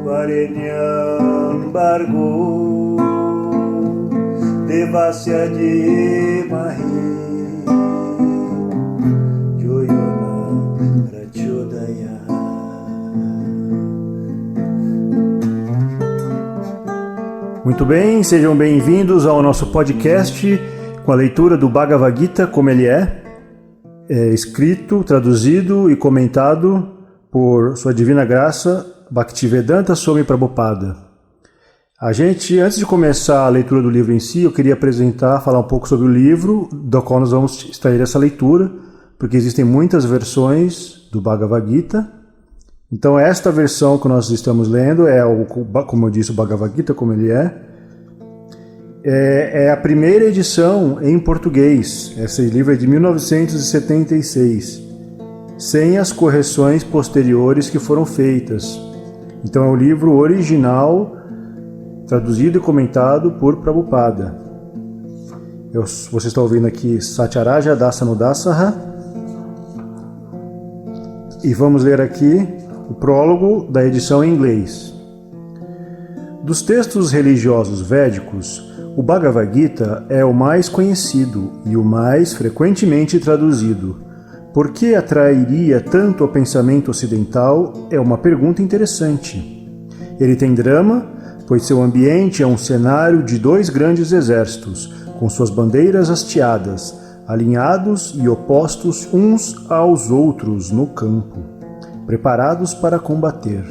Varenyambargo Devasya de Mahi Joyona Prachodaya. Muito bem, sejam bem-vindos ao nosso podcast com a leitura do Bhagavad Gita como ele é escrito, traduzido e comentado por Sua Divina Graça Bhaktivedanta Swami Prabhupada. Antes de começar a leitura do livro em si, eu queria falar um pouco sobre o livro do qual nós vamos extrair essa leitura, porque existem muitas versões do Bhagavad Gita. Então esta versão que nós estamos lendo como eu disse, o Bhagavad Gita como ele é a primeira edição em português. Esse livro é de 1976, sem as correções posteriores que foram feitas. Então é o livro original, traduzido e comentado por Prabhupada. Você está ouvindo aqui Satyaraja Dasanudasaha. E vamos ler aqui o prólogo da edição em inglês. Dos textos religiosos védicos, o Bhagavad Gita é o mais conhecido e o mais frequentemente traduzido. Por que atrairia tanto ao pensamento ocidental é uma pergunta interessante. Ele tem drama, pois seu ambiente é um cenário de dois grandes exércitos, com suas bandeiras hasteadas, alinhados e opostos uns aos outros no campo, preparados para combater.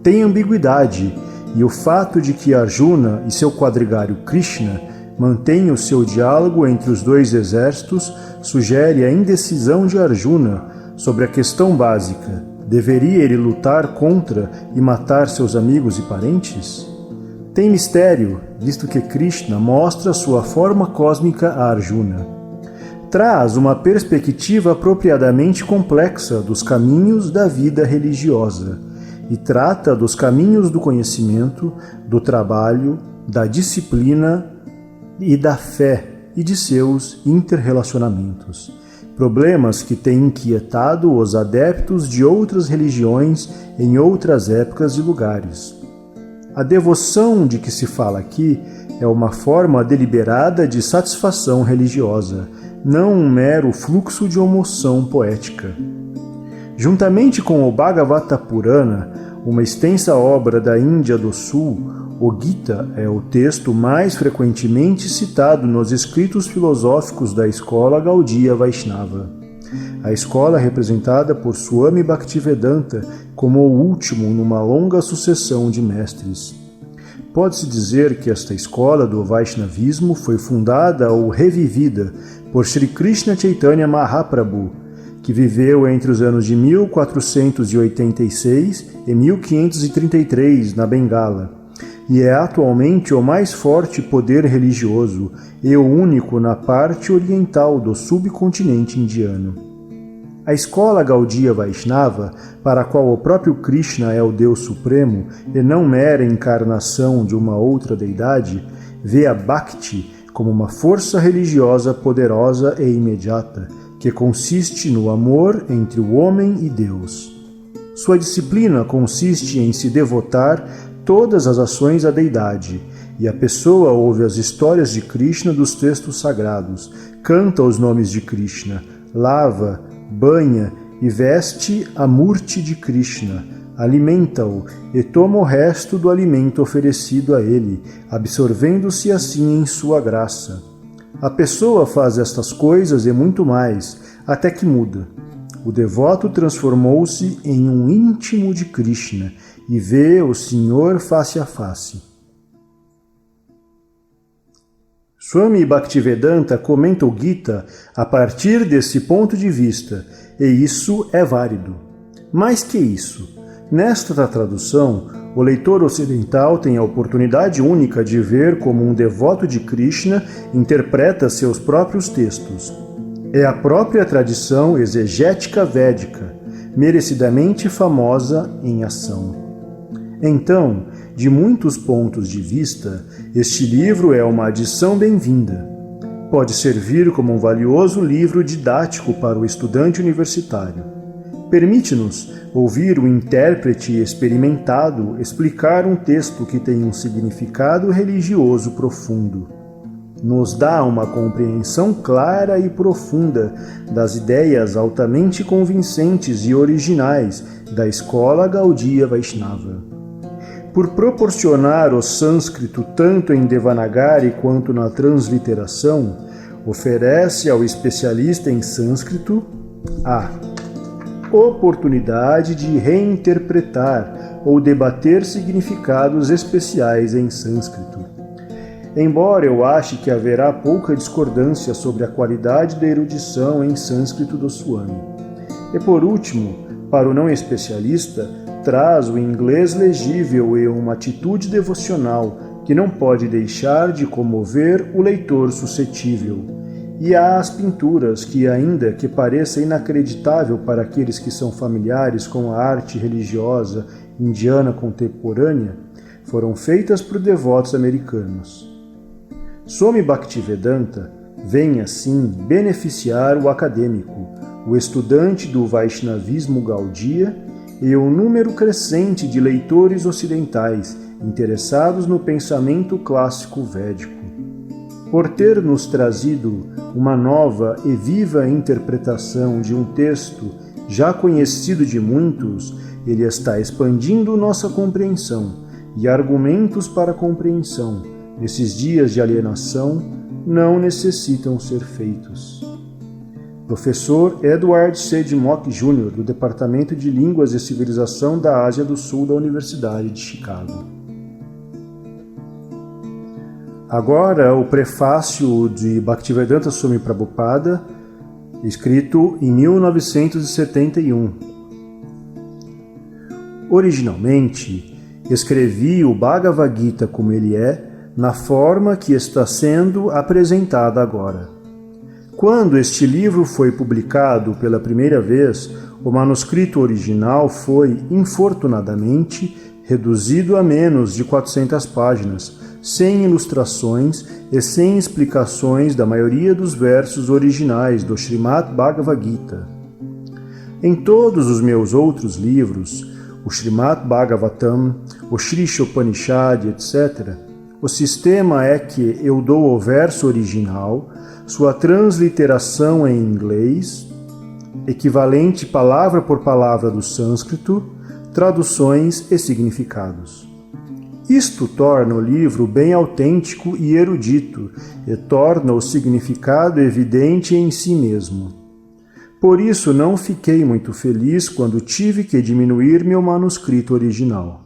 Tem ambiguidade, e o fato de que Arjuna e seu quadrigário Krishna mantém o seu diálogo entre os dois exércitos sugere a indecisão de Arjuna sobre a questão básica: deveria ele lutar contra e matar seus amigos e parentes? Tem mistério, visto que Krishna mostra sua forma cósmica a Arjuna. Traz uma perspectiva apropriadamente complexa dos caminhos da vida religiosa e trata dos caminhos do conhecimento, do trabalho, da disciplina e da fé e de seus interrelacionamentos. Problemas que têm inquietado os adeptos de outras religiões em outras épocas e lugares. A devoção de que se fala aqui é uma forma deliberada de satisfação religiosa, não um mero fluxo de emoção poética. Juntamente com o Bhagavata Purana, uma extensa obra da Índia do Sul, o Gita é o texto mais frequentemente citado nos escritos filosóficos da escola Gaudiya Vaishnava. A escola é representada por Swami Bhaktivedanta como o último numa longa sucessão de mestres. Pode-se dizer que esta escola do Vaishnavismo foi fundada ou revivida por Sri Krishna Chaitanya Mahaprabhu, que viveu entre os anos de 1486 e 1533 na Bengala, e é atualmente o mais forte poder religioso e o único na parte oriental do subcontinente indiano. A escola Gaudiya Vaishnava, para a qual o próprio Krishna é o Deus Supremo e não mera encarnação de uma outra deidade, vê a Bhakti como uma força religiosa poderosa e imediata, que consiste no amor entre o homem e Deus. Sua disciplina consiste em se devotar todas as ações à deidade, e a pessoa ouve as histórias de Krishna dos textos sagrados, canta os nomes de Krishna, lava, banha e veste a Murti de Krishna, alimenta-o e toma o resto do alimento oferecido a ele, absorvendo-se assim em sua graça. A pessoa faz estas coisas e muito mais, até que muda. O devoto transformou-se em um íntimo de Krishna e vê o Senhor face a face. Swami Bhaktivedanta comenta o Gita a partir desse ponto de vista, e isso é válido. Mais que isso, nesta tradução, o leitor ocidental tem a oportunidade única de ver como um devoto de Krishna interpreta seus próprios textos. É a própria tradição exegética védica, merecidamente famosa em ação. Então, de muitos pontos de vista, este livro é uma adição bem-vinda. Pode servir como um valioso livro didático para o estudante universitário. Permite-nos ouvir o intérprete experimentado explicar um texto que tem um significado religioso profundo. Nos dá uma compreensão clara e profunda das ideias altamente convincentes e originais da escola Gaudiya Vaishnava. Por proporcionar o sânscrito tanto em Devanagari quanto na transliteração, oferece ao especialista em sânscrito a oportunidade de reinterpretar ou debater significados especiais em sânscrito. Embora eu ache que haverá pouca discordância sobre a qualidade da erudição em sânscrito do Swami. E por último, para o não especialista, traz o inglês legível e uma atitude devocional que não pode deixar de comover o leitor suscetível. E há as pinturas que, ainda que pareça inacreditável para aqueles que são familiares com a arte religiosa indiana contemporânea, foram feitas por devotos americanos. Swami Bhaktivedanta vem, assim, beneficiar o acadêmico, o estudante do Vaishnavismo Gaudiya e o número crescente de leitores ocidentais interessados no pensamento clássico védico. Por ter nos trazido uma nova e viva interpretação de um texto já conhecido de muitos, ele está expandindo nossa compreensão e argumentos para a compreensão, nesses dias de alienação, não necessitam ser feitos. Professor Edward C. Mock Jr., do Departamento de Línguas e Civilização da Ásia do Sul da Universidade de Chicago. Agora, o prefácio de Bhaktivedanta Swami Prabhupada, escrito em 1971. Originalmente, escrevi o Bhagavad Gita como ele é, na forma que está sendo apresentada agora. Quando este livro foi publicado pela primeira vez, o manuscrito original foi, infortunadamente, reduzido a menos de 400 páginas, sem ilustrações e sem explicações da maioria dos versos originais do Srimad Bhagavad Gita. Em todos os meus outros livros, o Srimad Bhagavatam, o Sri Upanishad, etc., o sistema é que eu dou o verso original, sua transliteração em inglês, equivalente palavra por palavra do sânscrito, traduções e significados. Isto torna o livro bem autêntico e erudito e torna o significado evidente em si mesmo. Por isso não fiquei muito feliz quando tive que diminuir meu manuscrito original.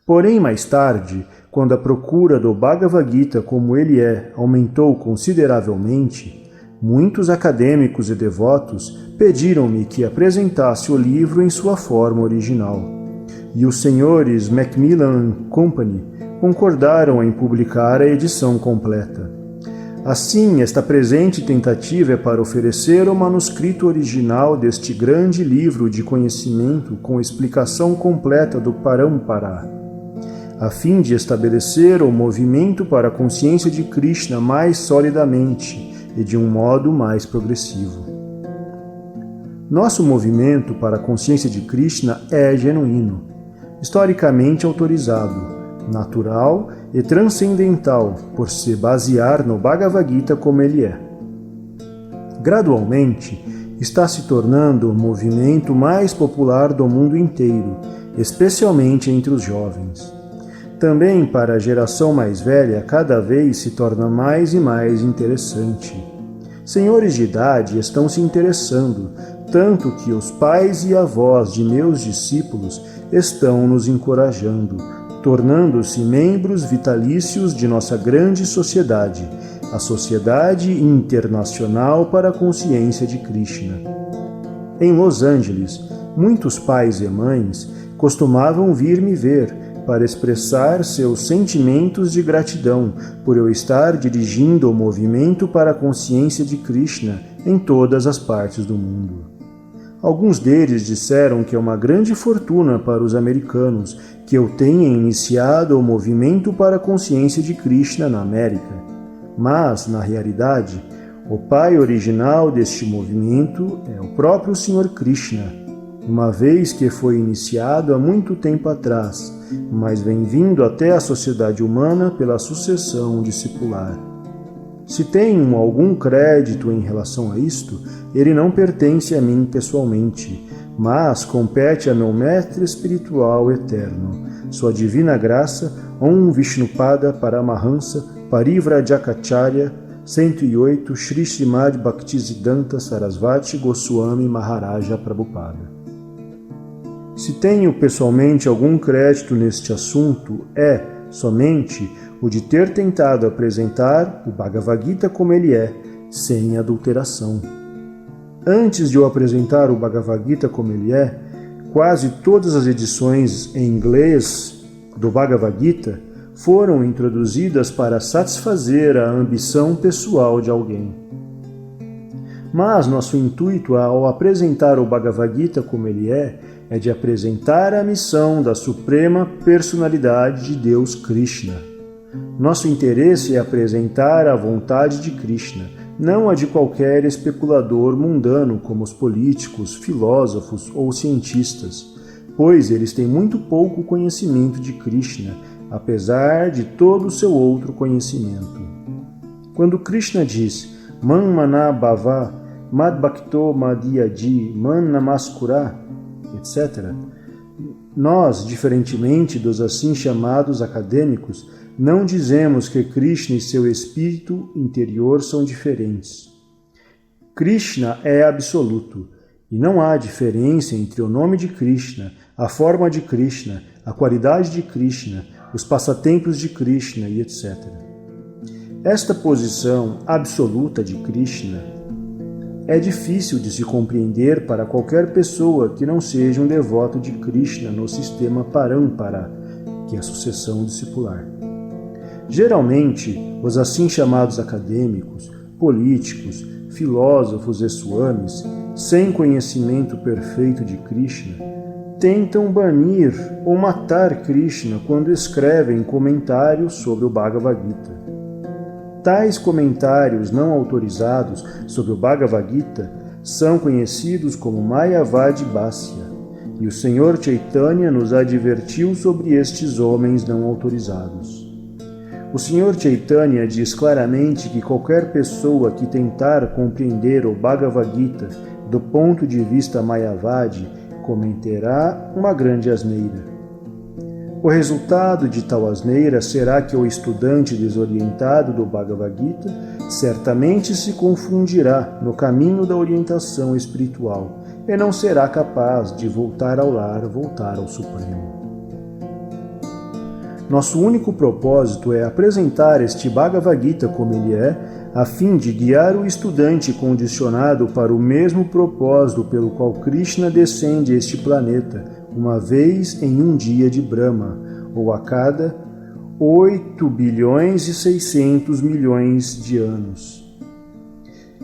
Porém, mais tarde, quando a procura do Bhagavad Gita como ele é aumentou consideravelmente, muitos acadêmicos e devotos pediram-me que apresentasse o livro em sua forma original. E os senhores Macmillan Company concordaram em publicar a edição completa. Assim, esta presente tentativa é para oferecer o manuscrito original deste grande livro de conhecimento com explicação completa do Parampara, a fim de estabelecer o movimento para a consciência de Krishna mais solidamente e de um modo mais progressivo. Nosso movimento para a consciência de Krishna é genuíno, historicamente autorizado, natural e transcendental, por se basear no Bhagavad Gita como ele é. Gradualmente, está se tornando o movimento mais popular do mundo inteiro, especialmente entre os jovens. Também para a geração mais velha, cada vez se torna mais e mais interessante. Senhores de idade estão se interessando, tanto que os pais e avós de meus discípulos estão nos encorajando, tornando-se membros vitalícios de nossa grande sociedade, a Sociedade Internacional para a Consciência de Krishna. Em Los Angeles, muitos pais e mães costumavam vir me ver, para expressar seus sentimentos de gratidão por eu estar dirigindo o movimento para a consciência de Krishna em todas as partes do mundo. Alguns deles disseram que é uma grande fortuna para os americanos que eu tenha iniciado o movimento para a consciência de Krishna na América. Mas, na realidade, o pai original deste movimento é o próprio Sr. Krishna, uma vez que foi iniciado há muito tempo atrás, mas vem vindo até a sociedade humana pela sucessão discipular. Se tenho algum crédito em relação a isto, ele não pertence a mim pessoalmente, mas compete a meu mestre espiritual eterno, sua divina graça, Om Vishnupada Paramahansa Parivrajacacharya 108 Shri Srimad Bhaktisiddhanta Sarasvati Goswami Maharaja Prabhupada. Se tenho pessoalmente algum crédito neste assunto, é somente o de ter tentado apresentar o Bhagavad Gita como ele é, sem adulteração. Antes de eu apresentar o Bhagavad Gita como ele é, quase todas as edições em inglês do Bhagavad Gita foram introduzidas para satisfazer a ambição pessoal de alguém. Mas nosso intuito ao apresentar o Bhagavad Gita como ele é de apresentar a missão da Suprema Personalidade de Deus Krishna. Nosso interesse é apresentar a vontade de Krishna, não a de qualquer especulador mundano como os políticos, filósofos ou cientistas, pois eles têm muito pouco conhecimento de Krishna, apesar de todo o seu outro conhecimento. Quando Krishna diz Man Mana Bhava, Mad Bhakto Madhyadi, Man Namaskura, etc., nós, diferentemente dos assim chamados acadêmicos, não dizemos que Krishna e seu espírito interior são diferentes. Krishna é absoluto, e não há diferença entre o nome de Krishna, a forma de Krishna, a qualidade de Krishna, os passatempos de Krishna e etc. Esta posição absoluta de Krishna é difícil de se compreender para qualquer pessoa que não seja um devoto de Krishna no sistema Parampara, que é a sucessão discipular. Geralmente, os assim chamados acadêmicos, políticos, filósofos e swamis, sem conhecimento perfeito de Krishna, tentam banir ou matar Krishna quando escrevem comentários sobre o Bhagavad Gita. Tais comentários não autorizados sobre o Bhagavad Gita são conhecidos como Mayavadi Bhasya, e o Senhor Chaitanya nos advertiu sobre estes homens não autorizados. O Senhor Chaitanya diz claramente que qualquer pessoa que tentar compreender o Bhagavad Gita do ponto de vista Mayavadi cometerá uma grande asneira. O resultado de tal asneira será que o estudante desorientado do Bhagavad Gita certamente se confundirá no caminho da orientação espiritual e não será capaz de voltar ao lar, voltar ao Supremo. Nosso único propósito é apresentar este Bhagavad Gita como ele é, a fim de guiar o estudante condicionado para o mesmo propósito pelo qual Krishna descende a este planeta, uma vez em um dia de Brahma, ou a cada 8 bilhões e 600 milhões de anos.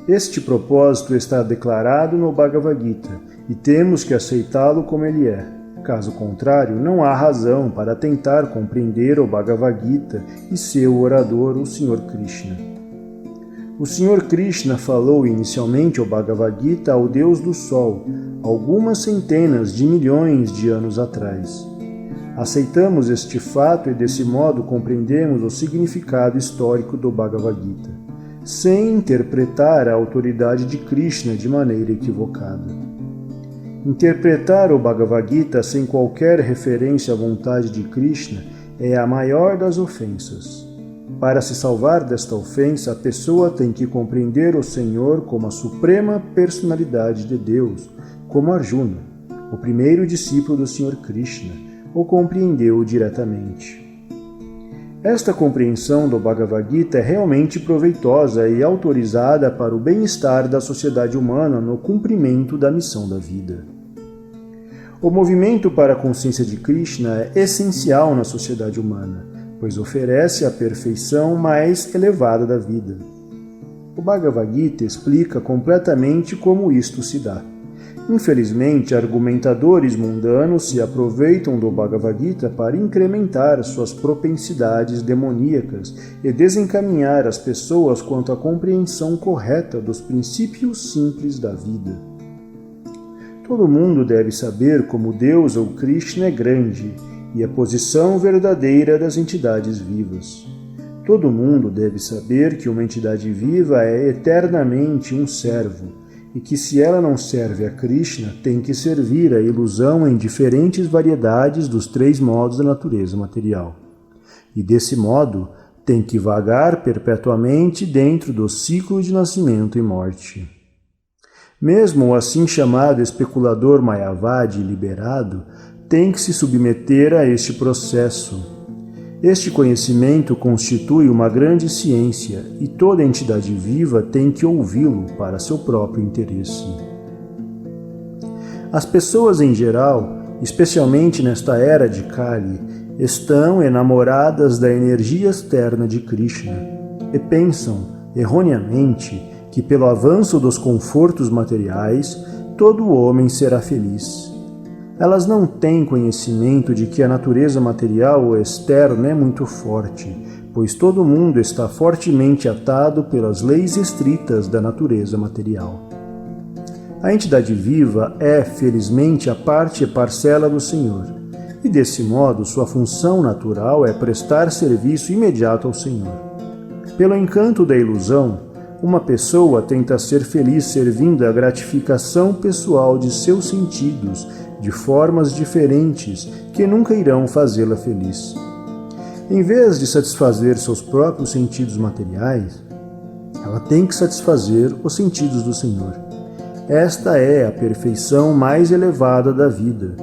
Este propósito está declarado no Bhagavad Gita e temos que aceitá-lo como ele é. Caso contrário, não há razão para tentar compreender o Bhagavad Gita e seu orador, o Sr. Krishna. O Sr. Krishna falou inicialmente o Bhagavad Gita ao Deus do Sol, algumas centenas de milhões de anos atrás. Aceitamos este fato e desse modo compreendemos o significado histórico do Bhagavad Gita, sem interpretar a autoridade de Krishna de maneira equivocada. Interpretar o Bhagavad Gita sem qualquer referência à vontade de Krishna é a maior das ofensas. Para se salvar desta ofensa, a pessoa tem que compreender o Senhor como a suprema personalidade de Deus, como Arjuna, o primeiro discípulo do Sr. Krishna, o compreendeu diretamente. Esta compreensão do Bhagavad Gita é realmente proveitosa e autorizada para o bem-estar da sociedade humana no cumprimento da missão da vida. O movimento para a consciência de Krishna é essencial na sociedade humana, pois oferece a perfeição mais elevada da vida. O Bhagavad Gita explica completamente como isto se dá. Infelizmente, argumentadores mundanos se aproveitam do Bhagavad Gita para incrementar suas propensidades demoníacas e desencaminhar as pessoas quanto à compreensão correta dos princípios simples da vida. Todo mundo deve saber como Deus ou Krishna é grande e a posição verdadeira das entidades vivas. Todo mundo deve saber que uma entidade viva é eternamente um servo, e que se ela não serve a Krishna, tem que servir a ilusão em diferentes variedades dos 3 modos da natureza material. E desse modo, tem que vagar perpetuamente dentro do ciclo de nascimento e morte. Mesmo o assim chamado especulador Mayavadi liberado tem que se submeter a este processo. Este conhecimento constitui uma grande ciência e toda entidade viva tem que ouvi-lo para seu próprio interesse. As pessoas em geral, especialmente nesta era de Kali, estão enamoradas da energia externa de Krishna e pensam, erroneamente, que pelo avanço dos confortos materiais, todo homem será feliz. Elas não têm conhecimento de que a natureza material ou externa é muito forte, pois todo mundo está fortemente atado pelas leis estritas da natureza material. A entidade viva é, felizmente, a parte e parcela do Senhor, e desse modo sua função natural é prestar serviço imediato ao Senhor. Pelo encanto da ilusão, uma pessoa tenta ser feliz servindo à gratificação pessoal de seus sentidos, de formas diferentes que nunca irão fazê-la feliz. Em vez de satisfazer seus próprios sentidos materiais, ela tem que satisfazer os sentidos do Senhor. Esta é a perfeição mais elevada da vida.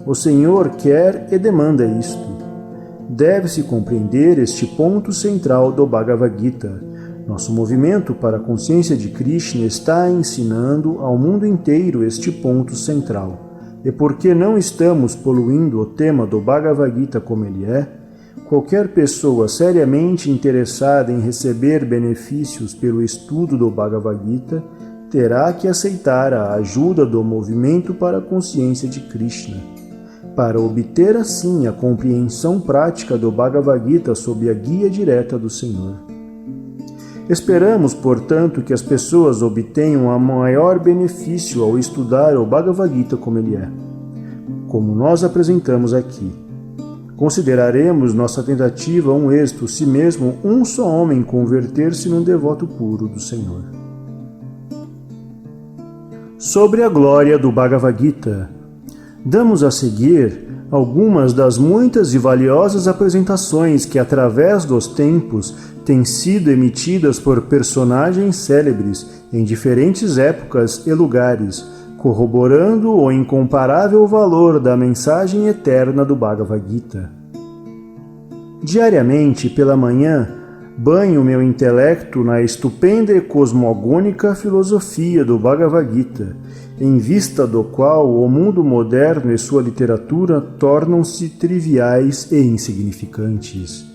O Senhor quer e demanda isto. Deve-se compreender este ponto central do Bhagavad Gita. Nosso movimento para a consciência de Krishna está ensinando ao mundo inteiro este ponto central. E porque não estamos poluindo o tema do Bhagavad Gita como ele é, qualquer pessoa seriamente interessada em receber benefícios pelo estudo do Bhagavad Gita terá que aceitar a ajuda do movimento para a consciência de Krishna, para obter assim a compreensão prática do Bhagavad Gita sob a guia direta do Senhor. Esperamos, portanto, que as pessoas obtenham o maior benefício ao estudar o Bhagavad Gita como ele é, como nós apresentamos aqui. Consideraremos nossa tentativa um êxito se mesmo um só homem converter-se num devoto puro do Senhor. Sobre a glória do Bhagavad Gita, damos a seguir algumas das muitas e valiosas apresentações que, através dos tempos, têm sido emitidas por personagens célebres em diferentes épocas e lugares, corroborando o incomparável valor da mensagem eterna do Bhagavad Gita. Diariamente, pela manhã, banho meu intelecto na estupenda e cosmogônica filosofia do Bhagavad Gita, em vista do qual o mundo moderno e sua literatura tornam-se triviais e insignificantes.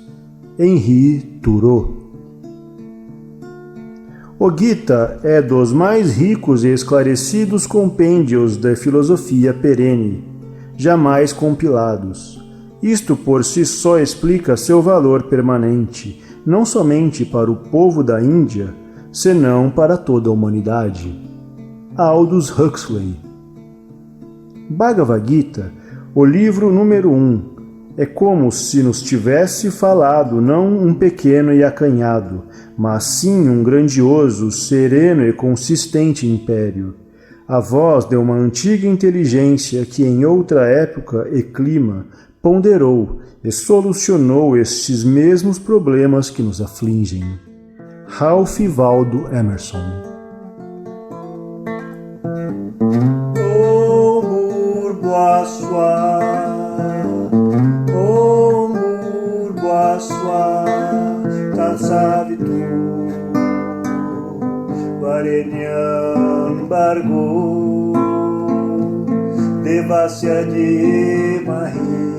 Henri Thoreau. O Gita é dos mais ricos e esclarecidos compêndios da filosofia perene, jamais compilados. Isto por si só explica seu valor permanente, não somente para o povo da Índia, senão para toda a humanidade. Aldous Huxley. Bhagavad Gita, o livro número 1, é como se nos tivesse falado não um pequeno e acanhado, mas sim um grandioso, sereno e consistente império. A voz de uma antiga inteligência que em outra época e clima ponderou e solucionou estes mesmos problemas que nos afligem. Ralph Waldo Emerson. Tatsavitu Varenyam Bargo Devasya de Mahi.